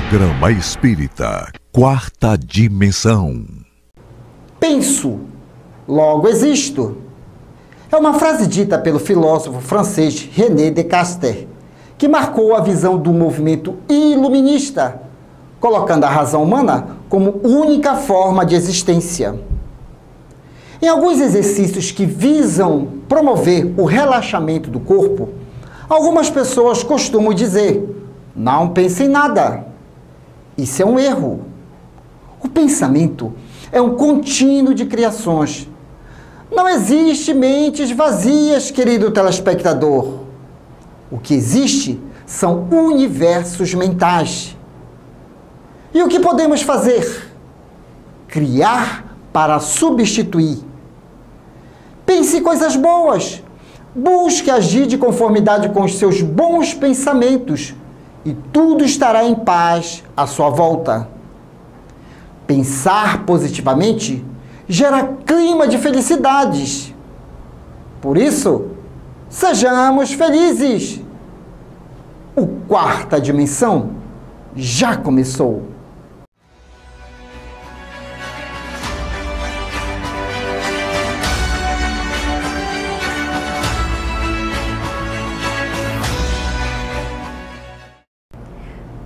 Programa Espírita Quarta Dimensão. Penso, logo existo. É uma frase dita pelo filósofo francês René Descartes, que marcou a visão do movimento iluminista, colocando a razão humana como única forma de existência. Em alguns exercícios que visam promover o relaxamento do corpo, algumas pessoas costumam dizer: não pense em nada. Isso é um erro. O pensamento é um contínuo de criações. Não existe mentes vazias, querido telespectador. O que existe são universos mentais. E o que podemos fazer? Criar para substituir. Pense em coisas boas. Busque agir de conformidade com os seus bons pensamentos e tudo estará em paz à sua volta. Pensar positivamente gera clima de felicidades. Por isso, sejamos felizes. O Quarta Dimensão já começou.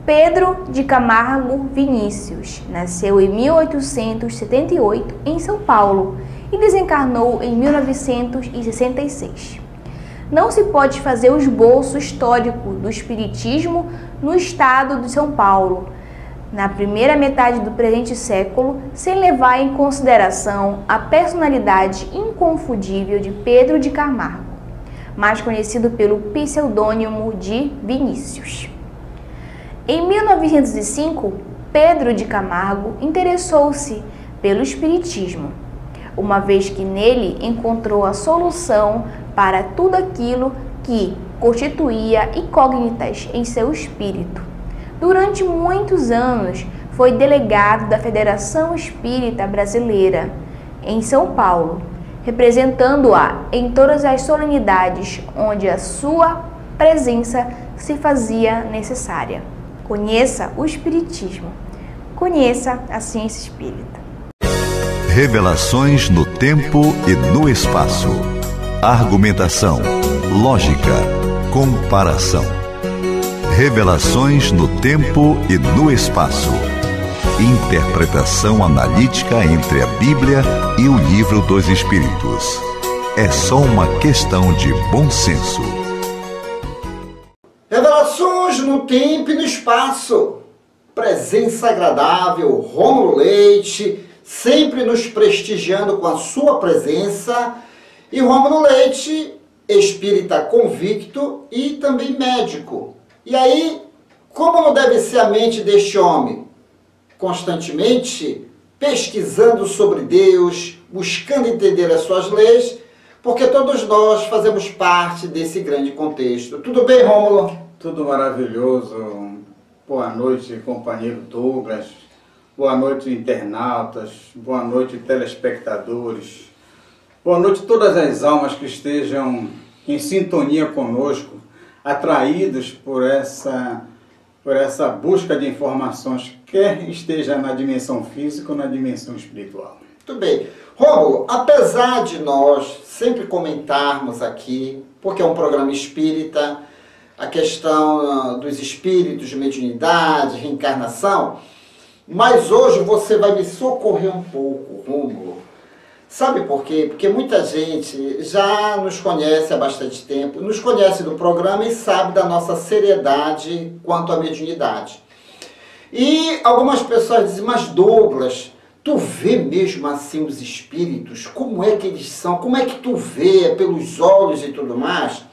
Pedro de Camargo Vinícius nasceu em 1878 em São Paulo e desencarnou em 1966. Não se pode fazer o esboço histórico do espiritismo no estado de São Paulo, na primeira metade do presente século, sem levar em consideração a personalidade inconfundível de Pedro de Camargo, mais conhecido pelo pseudônimo de Vinícius. Em 1905, Pedro de Camargo interessou-se pelo espiritismo, uma vez que nele encontrou a solução para tudo aquilo que constituía incógnitas em seu espírito. Durante muitos anos, foi delegado da Federação Espírita Brasileira, em São Paulo, representando-a em todas as solenidades onde a sua presença se fazia necessária. Conheça o Espiritismo. Conheça a ciência espírita. Revelações no tempo e no espaço. Argumentação, lógica, comparação. Revelações no tempo e no espaço. Interpretação analítica entre a Bíblia e o Livro dos Espíritos. É só uma questão de bom senso. Revelações no tempo e no espaço. Presença agradável, Rômulo Leite, sempre nos prestigiando com a sua presença. E Rômulo Leite, espírita convicto e também médico. E aí, como não deve ser a mente deste homem? Constantemente pesquisando sobre Deus, buscando entender as suas leis, porque todos nós fazemos parte desse grande contexto. Tudo bem, Rômulo? Tudo maravilhoso. Boa noite, companheiro Douglas. Boa noite, internautas. Boa noite, telespectadores. Boa noite, todas as almas que estejam em sintonia conosco, atraídos por essa busca de informações, quer esteja na dimensão física ou na dimensão espiritual. Tudo bem. Rômulo, apesar de nós sempre comentarmos aqui, porque é um programa espírita, a questão dos espíritos, de mediunidade, reencarnação, mas hoje você vai me socorrer um pouco, Rômulo. Sabe por quê? Porque muita gente já nos conhece há bastante tempo, nos conhece do programa e sabe da nossa seriedade quanto à mediunidade. E algumas pessoas dizem: mas Douglas, tu vê mesmo assim os espíritos? Como é que eles são? Como é que tu vê? É pelos olhos e tudo mais?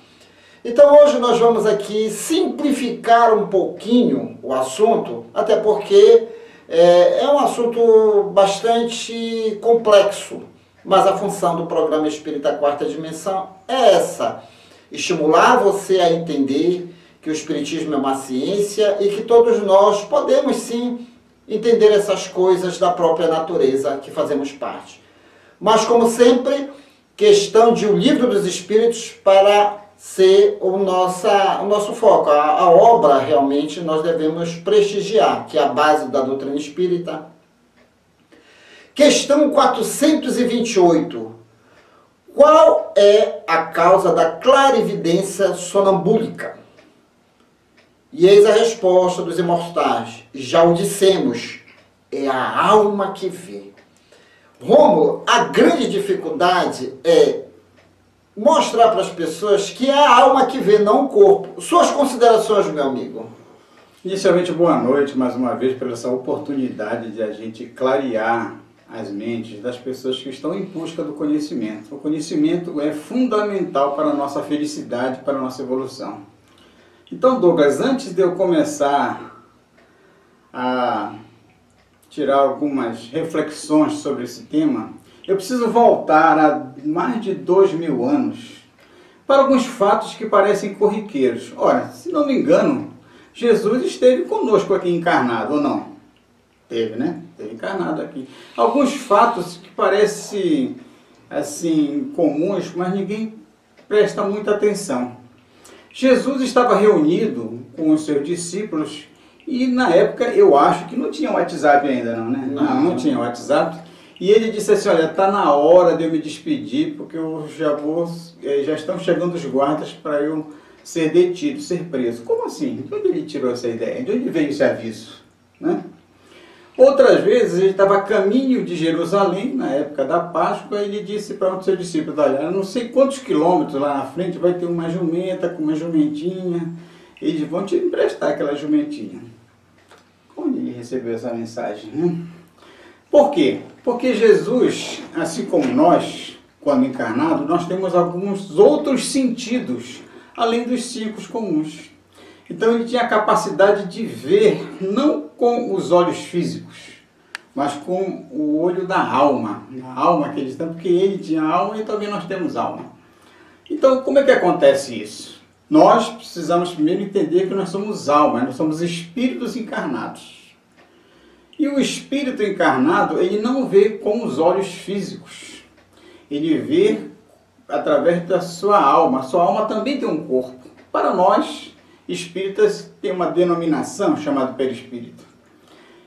Então hoje nós vamos aqui simplificar um pouquinho o assunto, até porque é um assunto bastante complexo, mas a função do programa Espírita Quarta Dimensão é essa: estimular você a entender que o Espiritismo é uma ciência e que todos nós podemos sim entender essas coisas da própria natureza que fazemos parte. Mas como sempre, questão de O Livro dos Espíritos para ser o nosso foco. A obra realmente nós devemos prestigiar, que é a base da doutrina espírita. Questão 428. Qual é a causa da clarividência sonambúlica? E eis a resposta dos imortais. Já o dissemos, é a alma que vê. Rômulo, a grande dificuldade é mostrar para as pessoas que é a alma que vê, não o corpo. Suas considerações, meu amigo? Inicialmente, boa noite, mais uma vez, por essa oportunidade de a gente clarear as mentes das pessoas que estão em busca do conhecimento. O conhecimento é fundamental para a nossa felicidade, para a nossa evolução. Então, Douglas, antes de eu começar a tirar algumas reflexões sobre esse tema, eu preciso voltar a mais de 2000 anos para alguns fatos que parecem corriqueiros. Ora, se não me engano, Jesus esteve conosco aqui encarnado, ou não? Teve, né? Esteve encarnado aqui. Alguns fatos que parecem, assim, comuns, mas ninguém presta muita atenção. Jesus estava reunido com os seus discípulos e na época eu acho que não tinha WhatsApp ainda não, né? Não tinha WhatsApp. E ele disse assim, olha, está na hora de eu me despedir porque eu já estão chegando os guardas para eu ser detido, ser preso. Como assim? De onde ele tirou essa ideia? De onde veio esse aviso? Né? Outras vezes ele estava a caminho de Jerusalém, na época da Páscoa, e ele disse para um dos seus discípulos, olha, eu não sei quantos quilômetros lá na frente vai ter uma jumenta com uma jumentinha, eles vão te emprestar aquela jumentinha. Onde ele recebeu essa mensagem? Né? Por quê? Porque Jesus, assim como nós, quando encarnado, nós temos alguns outros sentidos, além dos 5 comuns. Então ele tinha a capacidade de ver, não com os olhos físicos, mas com o olho da alma. A alma que ele tem, porque ele tinha alma e também nós temos alma. Então, como é que acontece isso? Nós precisamos primeiro entender que nós somos alma, nós somos espíritos encarnados. E o espírito encarnado, ele não vê com os olhos físicos. Ele vê através da sua alma. A sua alma também tem um corpo. Para nós, espíritas, tem uma denominação chamada perispírito.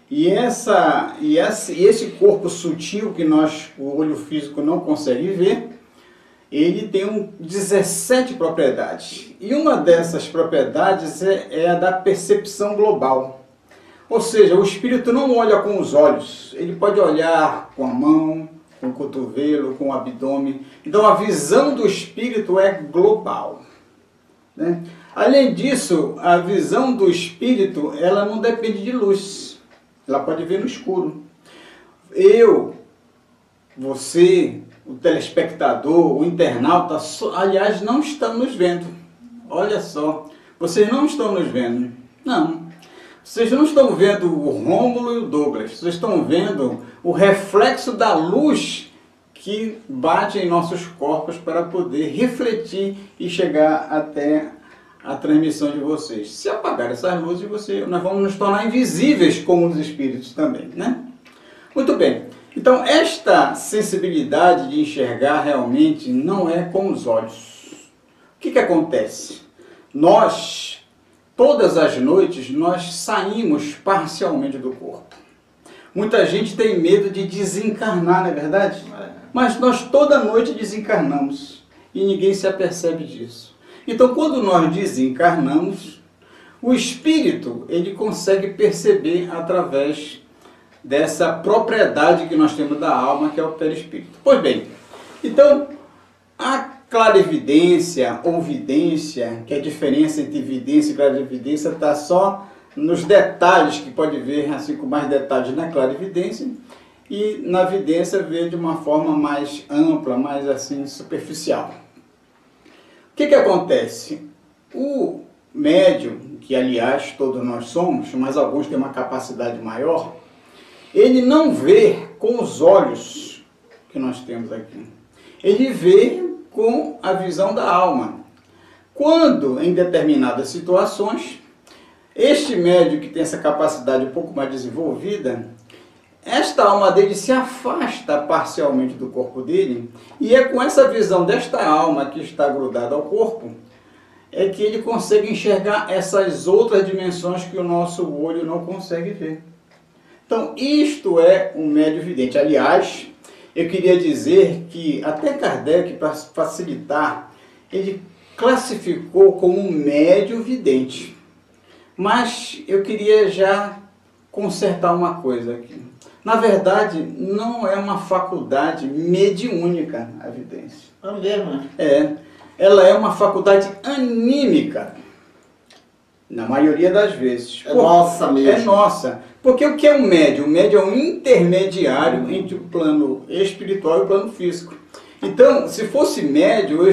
E esse corpo sutil que o olho físico não consegue ver, ele tem 17 propriedades. E uma dessas propriedades é a da percepção global. Ou seja, o espírito não olha com os olhos, ele pode olhar com a mão, com o cotovelo, com o abdômen. Então a visão do espírito é global. Né? Além disso, a visão do espírito, ela não depende de luz. Ela pode ver no escuro. Eu, você, o telespectador, o internauta, aliás, não estão nos vendo. Olha só, vocês não estão nos vendo. Não. Vocês não estão vendo o Rômulo e o Douglas. Vocês estão vendo o reflexo da luz que bate em nossos corpos para poder refletir e chegar até a transmissão de vocês. Se apagar essas luzes, nós vamos nos tornar invisíveis como os espíritos também, né? Muito bem. Então, esta sensibilidade de enxergar realmente não é com os olhos. O que acontece? Nós, todas as noites, nós saímos parcialmente do corpo. Muita gente tem medo de desencarnar, não é verdade? Mas nós toda noite desencarnamos e ninguém se apercebe disso. Então, quando nós desencarnamos, o espírito, ele consegue perceber através dessa propriedade que nós temos da alma, que é o perispírito. Pois bem, então, a clarividência ou vidência, que a diferença entre vidência e clarividência está só nos detalhes, que pode ver assim com mais detalhes na clarividência, e na vidência vê de uma forma mais ampla, mais assim superficial. O que acontece? O médium, que aliás todos nós somos, mas alguns têm uma capacidade maior, ele não vê com os olhos que nós temos aqui. Ele vê com a visão da alma. Quando, em determinadas situações, este médium que tem essa capacidade um pouco mais desenvolvida, esta alma dele se afasta parcialmente do corpo dele, e é com essa visão desta alma que está grudada ao corpo, é que ele consegue enxergar essas outras dimensões que o nosso olho não consegue ver. Então, isto é um médio vidente. Aliás, eu queria dizer que até Kardec, para facilitar, ele classificou como um médio vidente. Mas eu queria já consertar uma coisa aqui. Na verdade, não é uma faculdade mediúnica a vidência. É mesmo? Ela é uma faculdade anímica, na maioria das vezes. É nossa mesmo. É nossa. Porque o que é um médium? O médium é um intermediário entre o plano espiritual e o plano físico. Então, se fosse médium,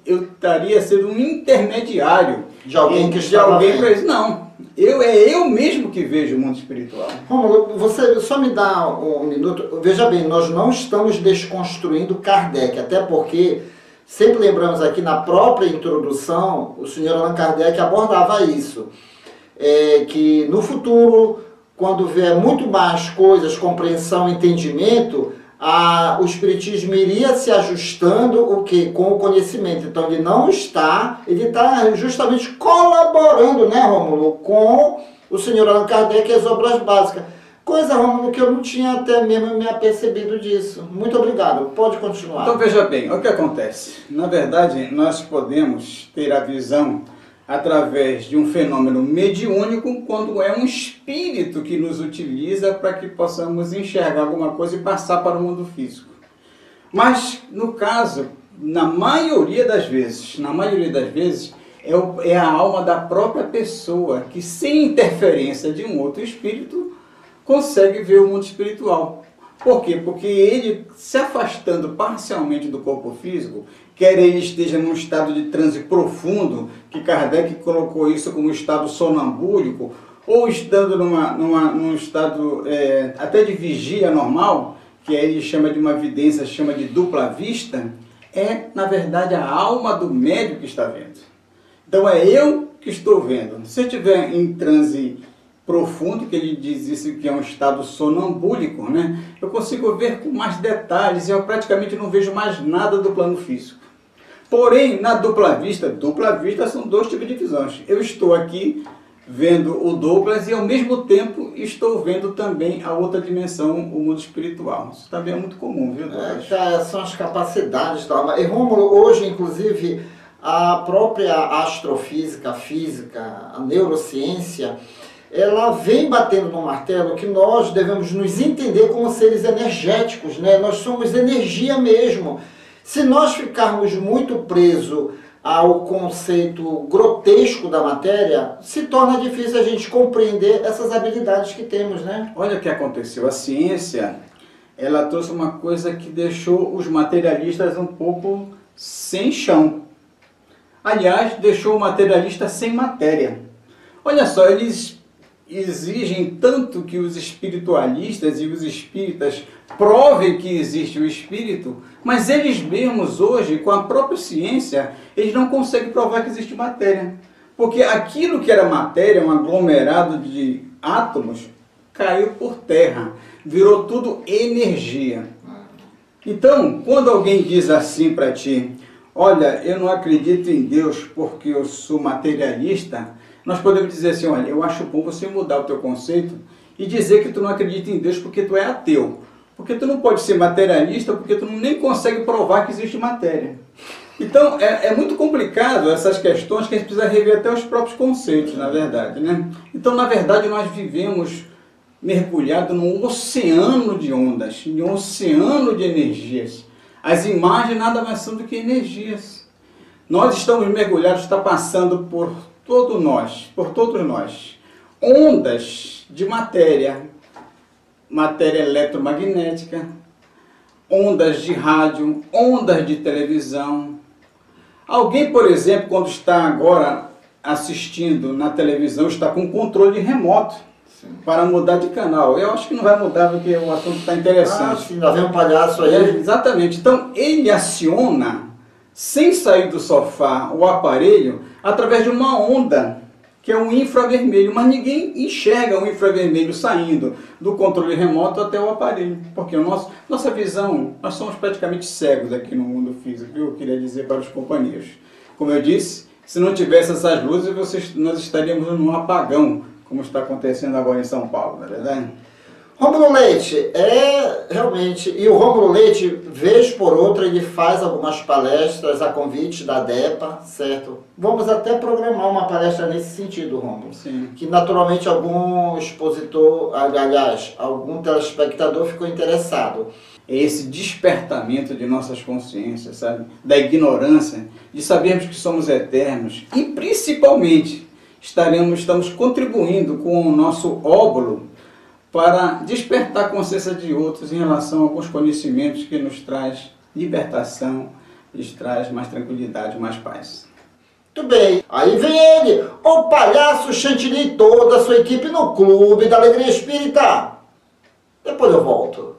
eu estaria sendo um intermediário de alguém que estava vendo. Não, eu mesmo que vejo o mundo espiritual. Rômulo, você só me dá um minuto. Veja bem, nós não estamos desconstruindo Kardec, até porque, sempre lembramos aqui na própria introdução, o senhor Allan Kardec abordava isso, que no futuro, quando vier muito mais coisas, compreensão, entendimento, o espiritismo iria se ajustando com o conhecimento. Então ele não está, ele está justamente colaborando, né, Rômulo, com o senhor Allan Kardec e as obras básicas. Coisa, Rômulo, que eu não tinha até mesmo me apercebido disso. Muito obrigado, pode continuar. Então veja bem, o que acontece? Na verdade, nós podemos ter a visão através de um fenômeno mediúnico quando é um espírito que nos utiliza para que possamos enxergar alguma coisa e passar para o mundo físico. Mas, no caso, na maioria das vezes, é a alma da própria pessoa que, sem interferência de um outro espírito, consegue ver o mundo espiritual. Por quê? Porque ele, se afastando parcialmente do corpo físico, quer ele esteja num estado de transe profundo, que Kardec colocou isso como estado sonambúlico, ou estando num estado até de vigia normal, que aí ele chama de uma vidência, chama de dupla vista, na verdade, a alma do médium que está vendo. Então é eu que estou vendo. Se eu estiver em transe profundo, que ele diz isso que é um estado sonambúlico, né? Eu consigo ver com mais detalhes e eu praticamente não vejo mais nada do plano físico. Porém, na dupla vista são dois tipos de visões. Eu estou aqui vendo o Douglas e ao mesmo tempo estou vendo também a outra dimensão, o mundo espiritual. Isso também é muito comum, viu, Douglas? São as capacidades da alma. E Rômulo, hoje, inclusive, a própria astrofísica, a física, a neurociência, ela vem batendo no martelo que nós devemos nos entender como seres energéticos, né? Nós somos energia mesmo. Se nós ficarmos muito presos ao conceito grotesco da matéria, se torna difícil a gente compreender essas habilidades que temos, né? Olha o que aconteceu. A ciência, ela trouxe uma coisa que deixou os materialistas um pouco sem chão. Aliás, deixou o materialista sem matéria. Olha só, eles exigem tanto que os espiritualistas e os espíritas provem que existe o espírito, mas eles mesmos hoje, com a própria ciência, eles não conseguem provar que existe matéria. Porque aquilo que era matéria, um aglomerado de átomos, caiu por terra, virou tudo energia. Então, quando alguém diz assim para ti, olha, eu não acredito em Deus porque eu sou materialista, nós podemos dizer assim, olha, eu acho bom você mudar o teu conceito e dizer que tu não acredita em Deus porque tu é ateu. Porque tu não pode ser materialista porque tu nem consegue provar que existe matéria. Então, é muito complicado essas questões que a gente precisa rever até os próprios conceitos, na verdade, né? Então, na verdade, nós vivemos mergulhados num oceano de ondas, em um oceano de energias. As imagens nada mais são do que energias. Nós estamos mergulhados, está passando por todos nós, ondas de matéria eletromagnética, ondas de rádio, ondas de televisão. Alguém, por exemplo, quando está agora assistindo na televisão, está com controle remoto para mudar de canal. Eu acho que não vai mudar porque o assunto está interessante. Sim, nós vemos um palhaço aí. Exatamente. Então, ele aciona, sem sair do sofá, o aparelho, através de uma onda, que é um infravermelho, mas ninguém enxerga o infravermelho saindo do controle remoto até o aparelho, porque nossa visão, nós somos praticamente cegos aqui no mundo físico, eu queria dizer para os companheiros. Como eu disse, Se não tivesse essas luzes, nós estaríamos num apagão, como está acontecendo agora em São Paulo, não é verdade? Rômulo Leite, realmente, e o Rômulo Leite, vez por outra, ele faz algumas palestras a convite da DEPA, certo? Vamos até programar uma palestra nesse sentido, Rômulo. Sim. Que naturalmente algum expositor, aliás, algum telespectador ficou interessado. Esse despertamento de nossas consciências, sabe? Da ignorância, de sabermos que somos eternos e principalmente estamos contribuindo com o nosso óbolo para despertar a consciência de outros em relação a alguns conhecimentos que nos traz libertação, nos traz mais tranquilidade, mais paz. Muito bem, aí vem ele, o palhaço Chantilly e toda a sua equipe no Clube da Alegria Espírita. Depois eu volto.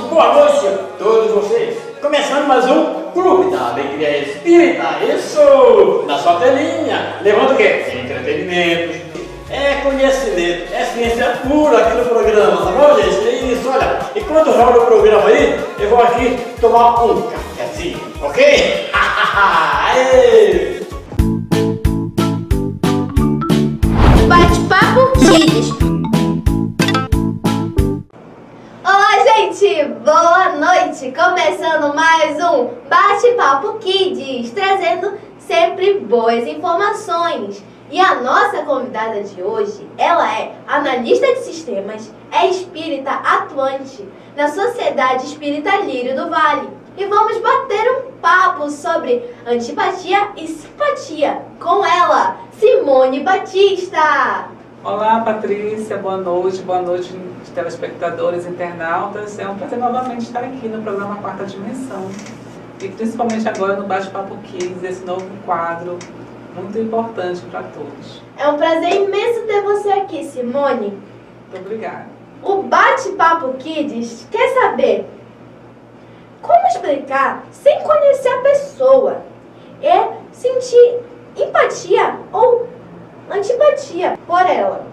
Boa noite a todos vocês. Começando mais um Clube da Alegria Espírita. Isso! Na sua telinha. Levando o quê? Entretenimento, conhecimento, ciência pura aqui no programa, tá bom, gente? Isso, olha. Enquanto rola o programa aí, eu vou aqui tomar um cafezinho, ok? Aê! Bate-papo Kids. Boa noite! Começando mais um Bate-Papo Kids, trazendo sempre boas informações. E a nossa convidada de hoje, ela é analista de sistemas, é espírita atuante na Sociedade Espírita Lírio do Vale. E vamos bater um papo sobre antipatia e simpatia com ela, Simone Batista. Olá, Patrícia, boa noite, telespectadores, internautas. É um prazer novamente estar aqui no programa Quarta Dimensão e principalmente agora no Bate-Papo Kids, esse novo quadro muito importante para todos. É um prazer imenso ter você aqui, Simone. Muito obrigada. O Bate-Papo Kids quer saber como explicar sem conhecer a pessoa e sentir empatia ou antipatia por ela.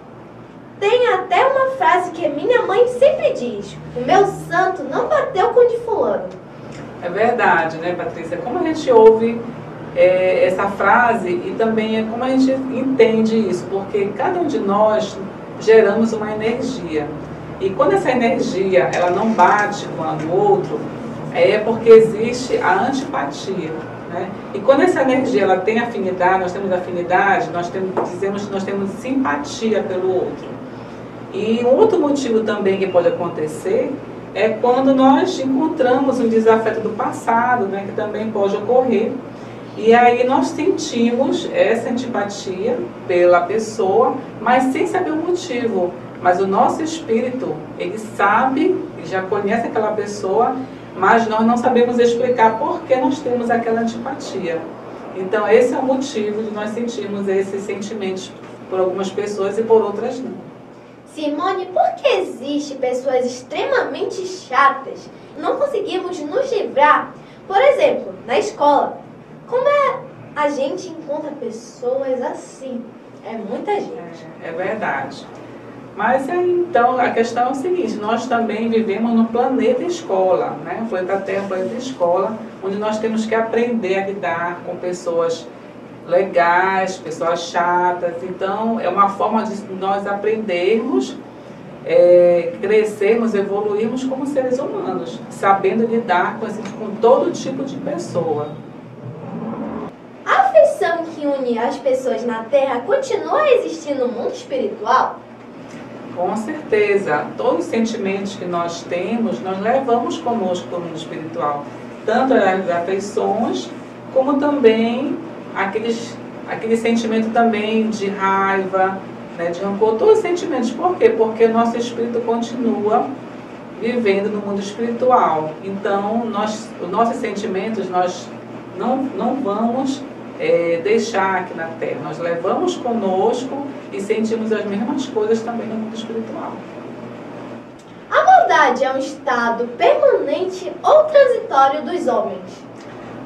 Tem até uma frase que minha mãe sempre diz: o meu santo não bateu com o de fulano. É verdade, né, Patrícia? Como a gente ouve essa frase e também é como a gente entende isso, porque cada um de nós geramos uma energia. E quando essa energia ela não bate com a do outro, é porque existe a antipatia. Né? E quando essa energia ela tem afinidade, nós dizemos que nós temos simpatia pelo outro. E um outro motivo também que pode acontecer é quando nós encontramos um desafeto do passado, né, que também pode ocorrer. E aí nós sentimos essa antipatia pela pessoa, mas sem saber o motivo. Mas o nosso espírito, ele sabe, ele já conhece aquela pessoa, mas nós não sabemos explicar por que nós temos aquela antipatia. Então esse é o motivo de nós sentirmos esses sentimentos por algumas pessoas e por outras não. Simone, por que existem pessoas extremamente chatas? Não conseguimos nos livrar? Por exemplo, na escola, como a gente encontra pessoas assim? É muita gente. É verdade. Mas então a questão é o seguinte: nós também vivemos no planeta escola, né? O planeta Terra, o planeta escola, onde nós temos que aprender a lidar com pessoas legais, pessoas chatas. Então é uma forma de nós aprendermos, crescermos, evoluirmos como seres humanos, sabendo lidar com todo tipo de pessoa. A afeição que une as pessoas na Terra continua a existir no mundo espiritual? Com certeza, todos os sentimentos que nós temos, nós levamos conosco para o mundo espiritual. Tanto as afeições, como também aquele sentimento também de raiva, né, de rancor, todos os sentimentos. Por quê? Porque o nosso espírito continua vivendo no mundo espiritual. Então, os nossos sentimentos, nós não vamos deixar aqui na Terra. Nós levamos conosco e sentimos as mesmas coisas também no mundo espiritual. A maldade é um estado permanente ou transitório dos homens?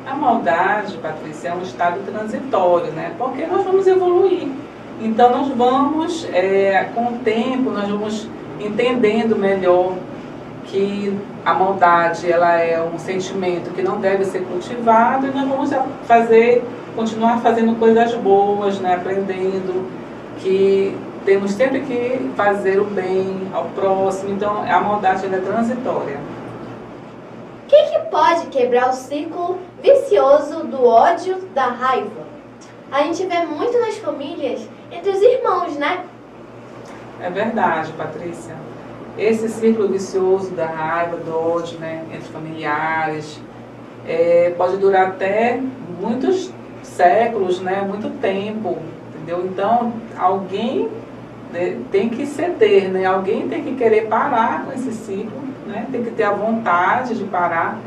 A maldade, Patrícia, é um estado transitório, né? Porque nós vamos evoluir. Então, nós vamos, com o tempo, nós vamos entendendo melhor que a maldade, ela é um sentimento que não deve ser cultivado, e nós vamos continuar fazendo coisas boas, né? Aprendendo que temos sempre que fazer o bem ao próximo. Então, a maldade, ela é transitória. O que pode quebrar o ciclo vicioso do ódio, da raiva? A gente vê muito nas famílias, entre os irmãos, né? É verdade, Patrícia. Esse ciclo vicioso da raiva, do ódio, né, entre familiares, pode durar até muitos séculos, né, muito tempo, entendeu? Então, alguém tem que ceder, né? Alguém tem que querer parar com esse ciclo, né? Tem que ter a vontade de parar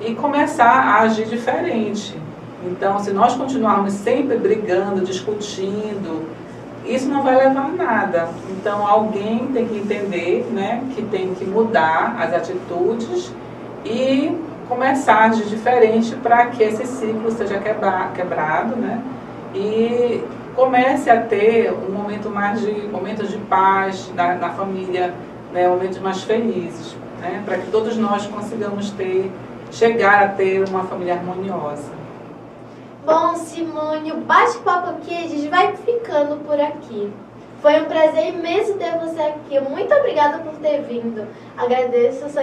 e começar a agir diferente. Então, se nós continuarmos sempre brigando, discutindo, isso não vai levar a nada. Então, alguém tem que entender, né, que tem que mudar as atitudes e começar a agir diferente para que esse ciclo seja quebrado, né? E comece a ter momentos de paz na família, né, momentos mais felizes, né, para que todos nós consigamos chegar a ter uma família harmoniosa. Bom, Simone, o Bate-Papo Kids vai ficando por aqui. Foi um prazer imenso ter você aqui. Muito obrigada por ter vindo. Agradeço, sou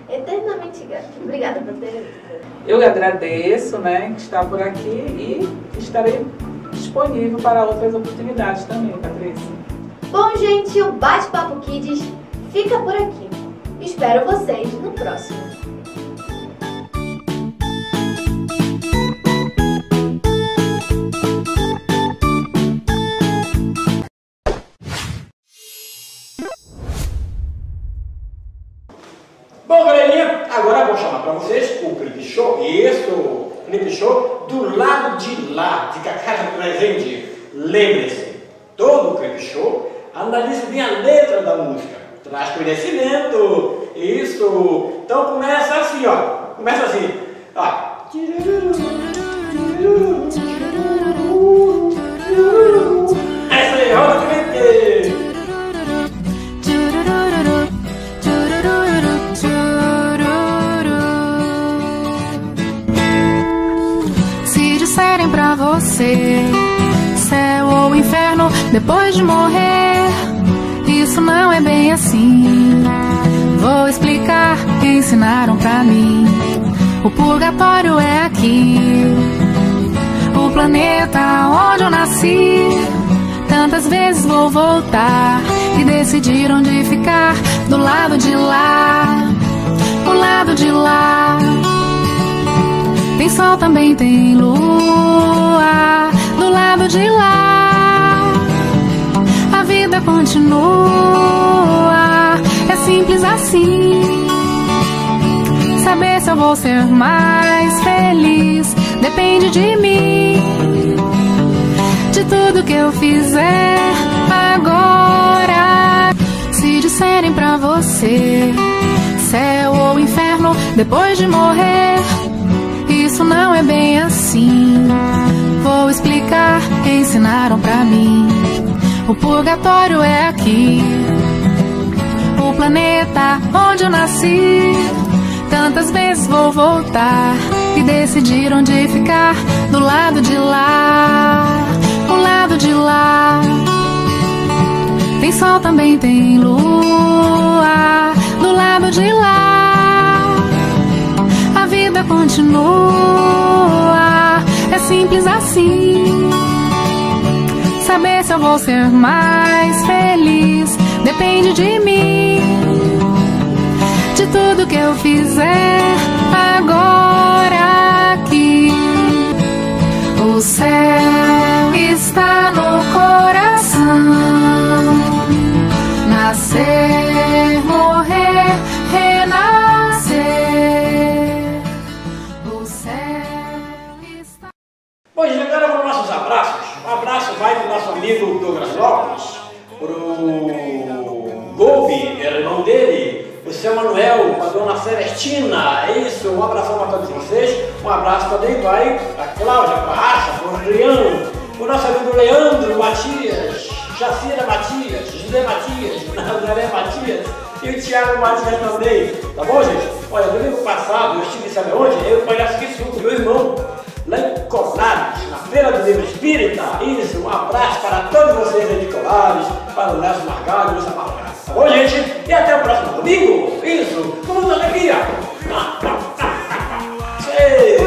eternamente grata. Obrigada por ter vindo. Eu agradeço, né, que está por aqui, e estarei disponível para outras oportunidades também, Patrícia. Bom, gente, o Bate-Papo Kids fica por aqui. Espero vocês no próximo. Bom, galerinha, agora eu vou chamar para vocês o Clipe Show. Isso, Clipe Show do lado de lá, fica a cara presente. Lembre-se, todo Clipe Show analisa bem a letra da música, traz conhecimento. Isso, então começa assim, ó. Começa assim, ó. Essa aí, roda o clipe. Pra você, céu ou inferno depois de morrer, isso não é bem assim. Vou explicar, ensinaram pra mim. O purgatório é aqui, o planeta onde eu nasci. Tantas vezes vou voltar e decidir onde ficar. Do lado de lá, o lado de lá. Tem sol, também tem lua. Do lado de lá, a vida continua. É simples assim. Saber se eu vou ser mais feliz depende de mim. De tudo que eu fizer agora. Se disserem pra você, céu ou inferno depois de morrer, isso não é bem assim. Vou explicar, ensinaram pra mim. O purgatório é aqui, o planeta onde eu nasci. Tantas vezes vou voltar e decidir onde ficar. Do lado de lá, o lado de lá. Tem sol, também tem lua. Do lado de lá, a vida continua. É simples assim. Saber se eu vou ser mais feliz depende de mim. De tudo que eu fizer agora aqui, o céu está no coração. Nascer, morrer, renascer. O céu está... Pois agora para os nossos abraços. Um abraço vai para o nosso amigo Douglas Lopes, para o Golbe, irmão dele, o seu Manuel, a dona Celestina. É isso, um abração para todos vocês. Um abraço também vai para a Cláudia, para a Acha, para o Adriano, para o nosso amigo Leandro Matias, Jacira Matias, José Matias, Nazaré Matias e o Thiago Matias também. Tá bom, gente? Olha, domingo passado eu estive, sabe onde? Eu e o palhaço Kisuko, meu irmão, lá em Colares, na Feira do Livro Espírita. Isso, um abraço para todos vocês aí de Colares, para o Nelson Margalho e o Samarga. Tá bom, gente? E até o próximo domingo. Isso, com muita alegria. Sei.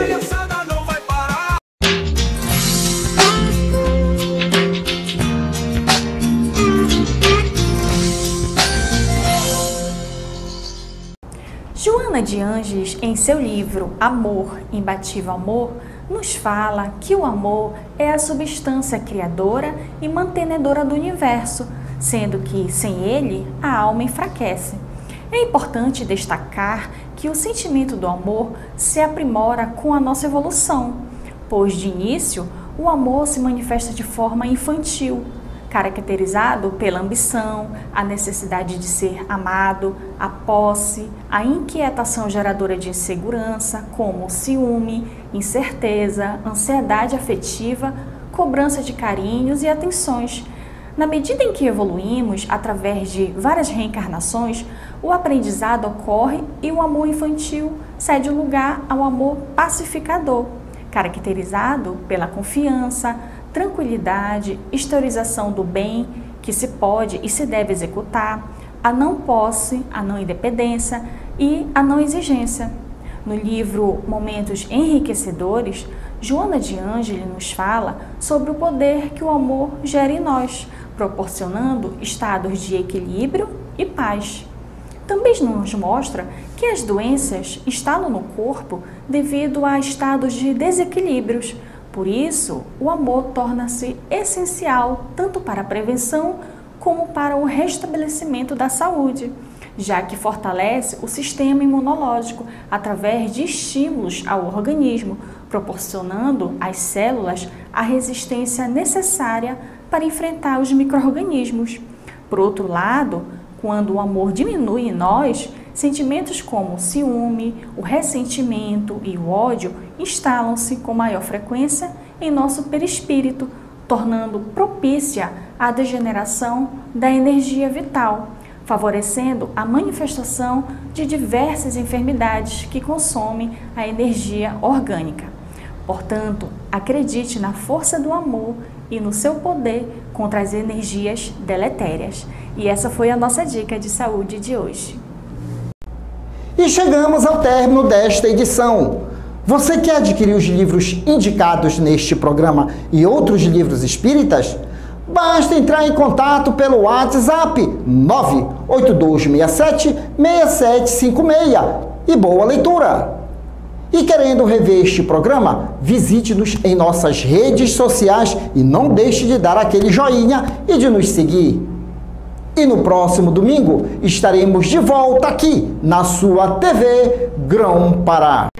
Joana de Ângeles, em seu livro Amor, Imbatível Amor, nos fala que o amor é a substância criadora e mantenedora do universo, sendo que, sem ele, a alma enfraquece. É importante destacar que o sentimento do amor se aprimora com a nossa evolução, pois, de início, o amor se manifesta de forma infantil, caracterizado pela ambição, a necessidade de ser amado, a posse, a inquietação geradora de insegurança, como ciúme, incerteza, ansiedade afetiva, cobrança de carinhos e atenções. Na medida em que evoluímos, através de várias reencarnações, o aprendizado ocorre e o amor infantil cede lugar ao amor pacificador, caracterizado pela confiança, tranquilidade, exteriorização do bem que se pode e se deve executar, a não posse, a não independência e a não exigência. No livro Momentos Enriquecedores, Joana de Ângeles nos fala sobre o poder que o amor gera em nós, proporcionando estados de equilíbrio e paz. Também nos mostra que as doenças instalam no corpo devido a estados de desequilíbrios. Por isso, o amor torna-se essencial tanto para a prevenção como para o restabelecimento da saúde, já que fortalece o sistema imunológico através de estímulos ao organismo, proporcionando às células a resistência necessária para enfrentar os micro-organismos. Por outro lado, quando o amor diminui em nós, sentimentos como o ciúme, o ressentimento e o ódio instalam-se com maior frequência em nosso perispírito, tornando propícia a degeneração da energia vital, favorecendo a manifestação de diversas enfermidades que consomem a energia orgânica. Portanto, acredite na força do amor e no seu poder contra as energias deletérias. E essa foi a nossa dica de saúde de hoje. E chegamos ao término desta edição. Você quer adquirir os livros indicados neste programa e outros livros espíritas? Basta entrar em contato pelo WhatsApp 98267-6756 e boa leitura! E querendo rever este programa, visite-nos em nossas redes sociais e não deixe de dar aquele joinha e de nos seguir. E no próximo domingo estaremos de volta aqui na sua TV Grão-Pará.